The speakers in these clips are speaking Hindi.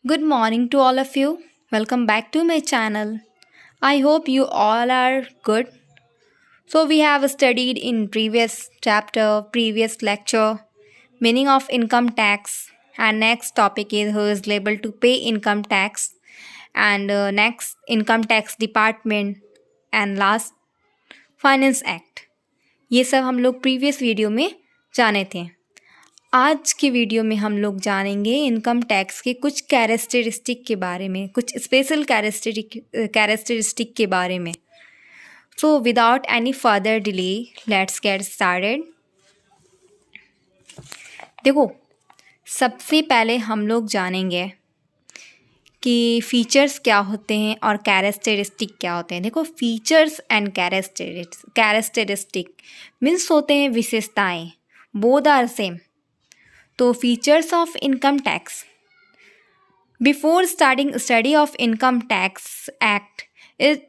Good morning to all of you. Welcome back to my channel. I hope you all are good. So we have studied in previous chapter, previous lecture, meaning of income tax, and next topic is who is liable to pay income tax, and next income tax department, and last finance act. ये सब हम लोग प्रीवियस वीडियो में जाने थे. आज की वीडियो में हम लोग जानेंगे इनकम टैक्स के कुछ कैरेक्टरिस्टिक के बारे में, कुछ स्पेशल कैरेक्टरिस्टिक के बारे में. So without any further delay let's get started. देखो, सबसे पहले हम लोग जानेंगे कि फीचर्स क्या होते हैं और कैरेक्टरिस्टिक क्या होते हैं. देखो, फीचर्स एंड कैरेक्टरिस्टिक मीन्स होते हैं विशेषताएं. Both are same. तो features of income tax. Before starting study of income tax act it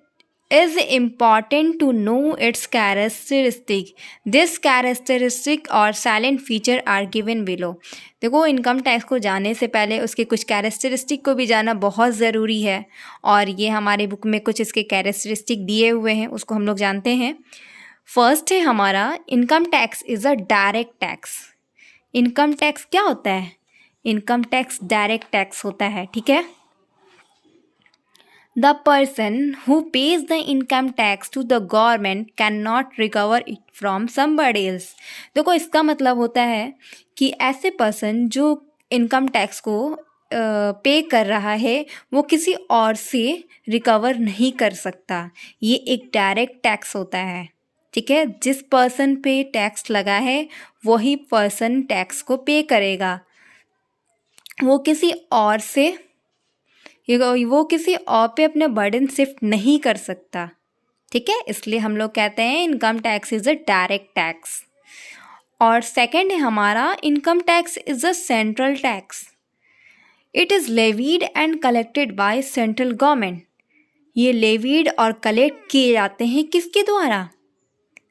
is important to know its characteristic. This characteristic or silent feature are given below. देखो, इनकम टैक्स को जानने से पहले उसके कुछ कैरेक्टरिस्टिक को भी जानना बहुत ज़रूरी है, और ये हमारे बुक में कुछ इसके कैरेक्टरिस्टिक दिए हुए हैं, उसको हम लोग जानते हैं. फर्स्ट है हमारा, income tax is a direct tax. Income tax क्या होता है? इनकम टैक्स डायरेक्ट टैक्स होता है. ठीक है. The person who pays the income tax to the government cannot recover it from somebody else. देखो, इसका मतलब होता है कि ऐसे पर्सन जो इनकम टैक्स को पे कर रहा है वो किसी और से रिकवर नहीं कर सकता. ये एक डायरेक्ट टैक्स होता है. ठीक है. जिस पर्सन पे टैक्स लगा है वही पर्सन टैक्स को पे करेगा. वो किसी और पे अपने बर्डन शिफ्ट नहीं कर सकता. ठीक है. इसलिए हम लोग कहते हैं income tax is a direct tax. और सेकंड है हमारा, income tax is a central tax. It is levied and collected by central government. ये लेवीड और कलेक्ट किए जाते हैं किसके द्वारा?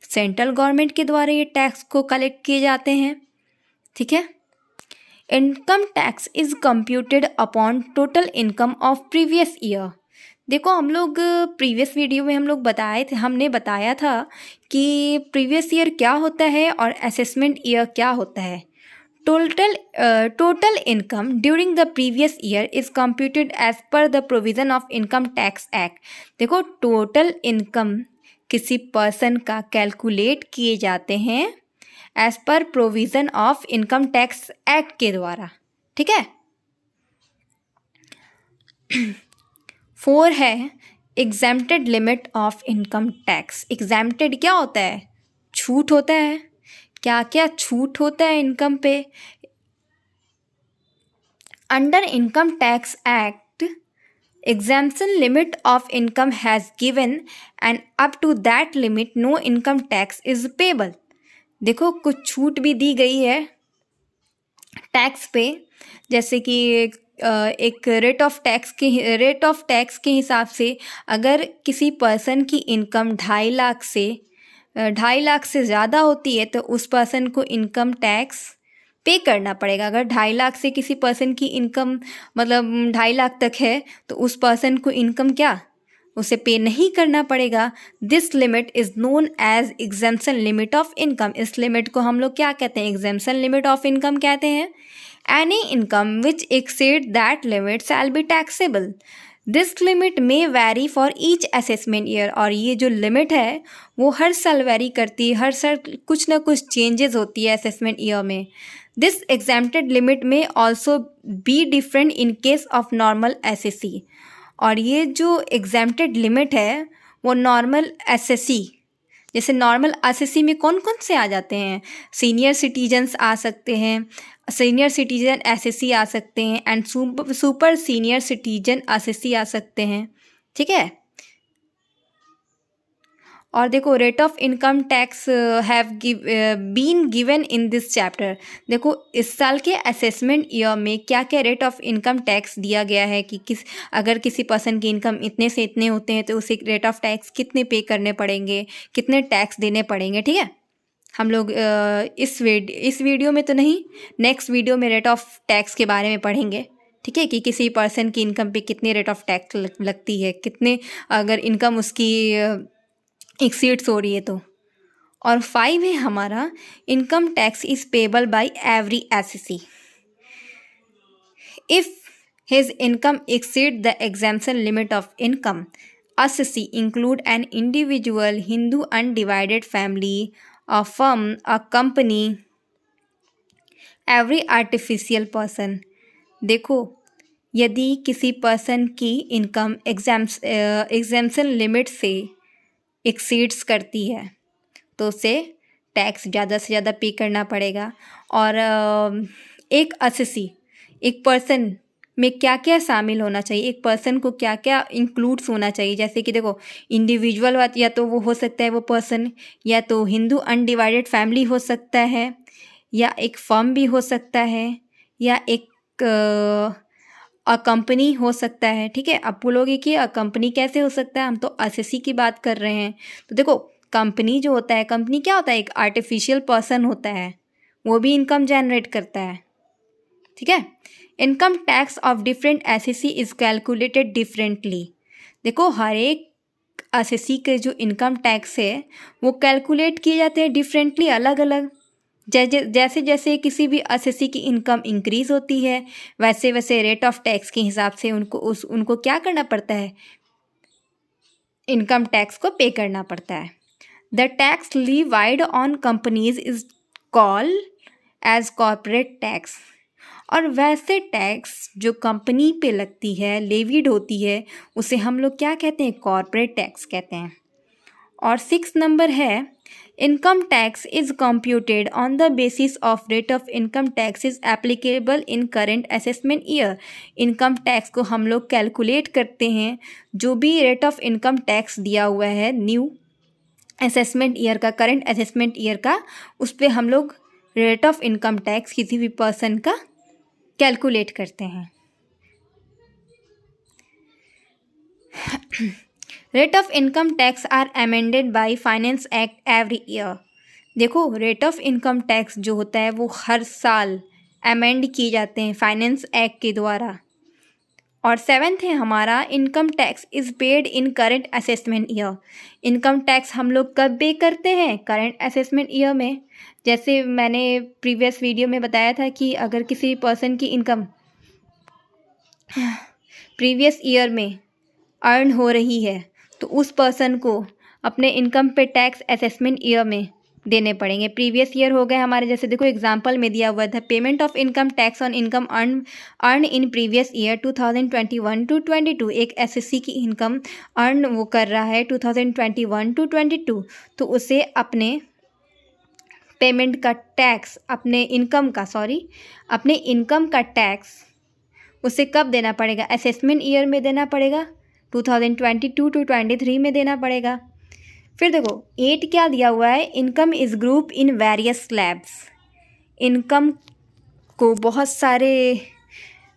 सेंट्रल गवर्नमेंट के द्वारा ये टैक्स को कलेक्ट किए जाते हैं. ठीक है. Income tax is computed upon total income of previous year. देखो, हम लोग प्रीवियस वीडियो में हमने बताया था कि प्रीवियस ईयर क्या होता है और असेसमेंट ईयर क्या होता है. Total income during the previous year is computed as per the provision of income tax act. देखो, टोटल इनकम किसी पर्सन का कैलकुलेट किए जाते हैं as per provision of income tax act के द्वारा. ठीक है. 4 है exempted limit of income tax. Exempted क्या होता है? छूट होता है. क्या क्या छूट होता है इनकम पे? Under income tax act, exemption limit of income has given and up to that limit no income tax is payable. देखो, कुछ छूट भी दी गई है टैक्स पे, जैसे कि एक रेट ऑफ टैक्स के हिसाब से अगर किसी पर्सन की इनकम 2.5 लाख से ज़्यादा होती है तो उस पर्सन को इनकम टैक्स पे करना पड़ेगा. अगर 2.5 लाख से किसी पर्सन की इनकम मतलब 2.5 लाख तक है तो उस पर्सन को इनकम क्या उसे पे नहीं करना पड़ेगा. This limit is known as exemption limit of income. इस लिमिट को हम लोग क्या कहते हैं? एग्जेम्पशन लिमिट ऑफ इनकम कहते हैं. Any income which exceed that limit shall be taxable. This limit may vary for each assessment year. और ये जो लिमिट है वो हर साल वैरी करती है, हर साल कुछ ना कुछ चेंजेस होती है असेसमेंट ईयर में. दिस एग्जेम्प्टेड लिमिट में also be different in case of normal SSC. और ये जो एग्जेम्प्टेड लिमिट है वो नॉर्मल एसएससी, जैसे नॉर्मल एसएससी में कौन कौन से आ जाते हैं? सीनियर सिटीजन्स आ सकते हैं, सीनियर सिटीजन एसएससी आ सकते हैं, and super senior citizen SSC आ सकते हैं. ठीक है. और देखो, rate of income tax have been given in this chapter. देखो, इस साल के असेसमेंट ईयर में क्या क्या रेट ऑफ इनकम टैक्स दिया गया है कि अगर किसी पर्सन की इनकम इतने से इतने होते हैं तो उसे रेट ऑफ टैक्स कितने पे करने पड़ेंगे, कितने टैक्स देने पड़ेंगे. ठीक है. हम लोग इस वीडियो में तो नहीं, नेक्स्ट वीडियो में रेट ऑफ टैक्स के बारे में पढ़ेंगे. ठीक है, कि किसी पर्सन की इनकम पे कितने रेट ऑफ टैक्स लगती है, कितने अगर इनकम उसकी एक्सीड्स हो रही है तो। और 5 है हमारा income tax is payable by every SSC if his income exceed the exemption limit of income. Assessee include an individual, Hindu undivided family, a firm, a company, every artificial person. देखो, यदि किसी पर्सन की इनकम एग्जाम्शन लिमिट से एक्सीड्स करती है तो उसे टैक्स ज़्यादा से ज़्यादा पे करना पड़ेगा। और एक असेसी, एक पर्सन में क्या क्या शामिल होना चाहिए, एक पर्सन को क्या क्या इंक्लूड्स होना चाहिए, जैसे कि देखो इंडिविजुअल बात, या तो वो हो सकता है वो पर्सन, या तो हिंदू अनडिवाइडेड फैमिली हो सकता है, या एक फर्म भी हो सकता है, या एक कंपनी हो सकता है। ठीक है, अब बोलोगे कि कंपनी कैसे हो सकता है, हम तो एसएससी की बात कर रहे हैं। तो देखो कंपनी जो होता है, कंपनी क्या होता है, एक आर्टिफिशियल पर्सन होता है, वो भी इनकम जनरेट करता है। ठीक है, income tax of different SSC is calculated differently. देखो हर एक एसएससी के जो इनकम टैक्स है वो कैलकुलेट किए जाते हैं डिफरेंटली, अलग अलग। जैसे जैसे किसी भी एसएससी की इनकम इंक्रीज होती है वैसे वैसे रेट ऑफ टैक्स के हिसाब से उनको क्या करना पड़ता है, इनकम टैक्स को पे करना पड़ता है। The tax levied on companies is called as corporate tax. और वैसे टैक्स जो कंपनी पे लगती है, लेवीड होती है, उसे हम लोग क्या कहते हैं, कॉर्पोरेट टैक्स कहते हैं। और 6 नंबर है income tax is computed on the basis of rate of income tax is applicable in current assessment year. Income tax को हम लोग कैलकुलेट करते हैं, जो भी रेट ऑफ इनकम टैक्स दिया हुआ है न्यू असेसमेंट ईयर का, करंट असेसमेंट ईयर का, उस पर हम लोग रेट ऑफ इनकम टैक्स किसी भी पर्सन का कैलकुलेट करते हैं। Rate of income tax are amended by finance act every year. देखो रेट ऑफ इनकम टैक्स जो होता है वो हर साल अमेंड किए जाते हैं फाइनेंस एक्ट के द्वारा। और 7th है हमारा income tax is paid in current assessment year. Income tax हम लोग कब पे करते हैं, करंट असेसमेंट ईयर में। जैसे मैंने प्रीवियस वीडियो में बताया था कि अगर किसी पर्सन की इनकम प्रीवियस ईयर में अर्न हो रही है तो उस पर्सन को अपने इनकम पे टैक्स असेसमेंट ईयर में देने पड़ेंगे। प्रीवियस ईयर हो गए हमारे, जैसे देखो एग्जांपल में दिया हुआ था payment of income tax on income earn in previous year 2021 to 22। एक एसएससी की इनकम अर्न वो कर रहा है 2021 टू 22, तो उसे अपने पेमेंट का टैक्स, अपने इनकम का टैक्स उसे कब देना पड़ेगा, असेसमेंट ईयर में देना पड़ेगा, 2022 टू 23 में देना पड़ेगा। फिर देखो 8 क्या दिया हुआ है, income is group in various slabs. Income को बहुत सारे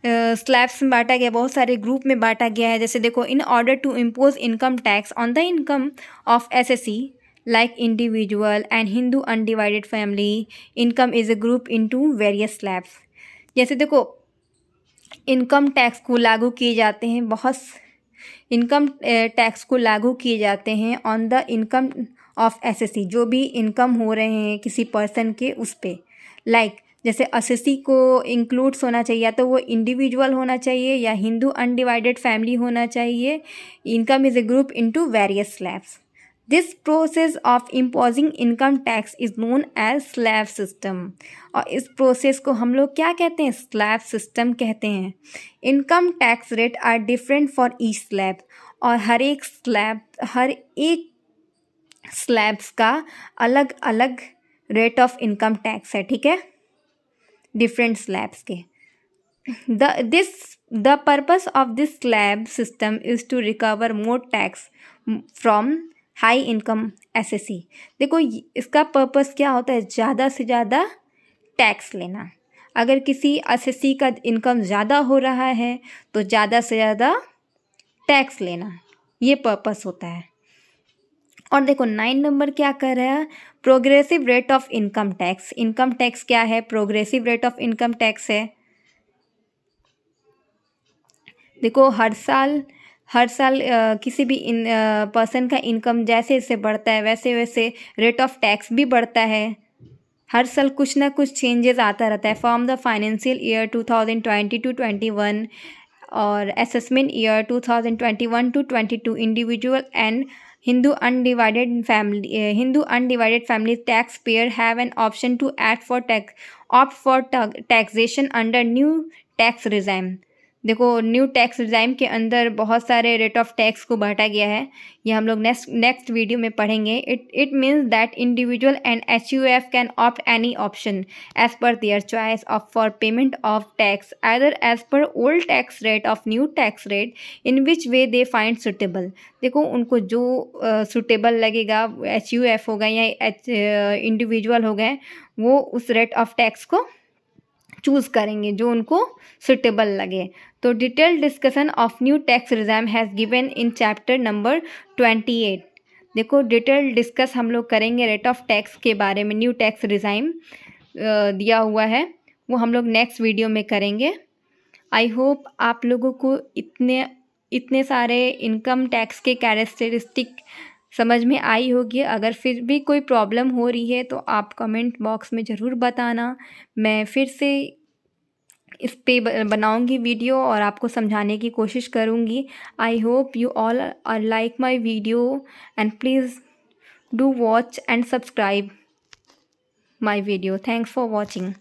स्लैब्स में बांटा गया, बहुत सारे ग्रुप में बांटा गया है। जैसे देखो in order to impose income tax on the income of assessee like individual and Hindu undivided family, income is a group into various slabs. जैसे देखो इनकम टैक्स को लागू किए जाते हैं, बहुत इनकम टैक्स को लागू किए जाते हैं on the income of SSC, जो भी इनकम हो रहे हैं किसी पर्सन के उस पे। लाइक जैसे एसएससी को इंक्लूड्स होना चाहिए, या तो वो इंडिविजुअल होना चाहिए या हिंदू अनडिवाइडेड फैमिली होना चाहिए। Income is a group into various slabs. This process of imposing income tax is known as slab system. और इस प्रोसेस को हम लोग क्या कहते हैं, स्लैब सिस्टम कहते हैं। Income tax rate are different for each slab. और हर एक स्लैब्स का अलग अलग रेट ऑफ इनकम टैक्स है। ठीक है, डिफरेंट स्लैब्स के। The purpose of this slab system is to recover more tax from high income assessee. देखो इसका पर्पस क्या होता है, ज़्यादा से ज़्यादा टैक्स लेना। अगर किसी एसएससी का इनकम ज़्यादा हो रहा है तो ज़्यादा से ज़्यादा टैक्स लेना, ये पर्पस होता है। और देखो 9 नंबर क्या कर रहा है, progressive rate of income tax. Income tax क्या है, progressive rate of income tax है। देखो हर साल किसी भी पर्सन का इनकम जैसे जैसे बढ़ता है वैसे वैसे रेट ऑफ टैक्स भी बढ़ता है। हर साल कुछ ना कुछ चेंजेस आता रहता है। From the financial year 2020 to 21 और assessment year 2021 to 22 individual and Hindu undivided family taxpayer have an option to opt for taxation under new tax regime। देखो न्यू टैक्स रिजाइम के अंदर बहुत सारे रेट ऑफ टैक्स को बांटा गया है। ये हम लोग नेक्स्ट वीडियो में पढ़ेंगे। It means that individual and HUF can opt any option as per their choice of for payment of tax either as per old tax rate of new tax rate in which way they find suitable. देखो उनको जो सुटेबल लगेगा, HUF होगा या इंडिविजुअल हो गए, वो उस रेट ऑफ टैक्स को चूज़ करेंगे जो उनको सुटेबल लगे। तो detail discussion of new tax regime has given in chapter number 28। देखो डिटेल डिस्कस हम लोग करेंगे रेट ऑफ टैक्स के बारे में। न्यू टैक्स रिजाइम दिया हुआ है, वो हम लोग नेक्स्ट वीडियो में करेंगे। आई होप आप लोगों को इतने सारे इनकम टैक्स के कैरेक्टरिस्टिक समझ में आई होगी। अगर फिर भी कोई प्रॉब्लम हो रही है तो आप कमेंट बॉक्स में ज़रूर बताना। मैं फिर से इस पे बनाऊंगी वीडियो और आपको समझाने की कोशिश करूंगी। I hope you all are like my video and please do watch and subscribe my video. Thanks for watching.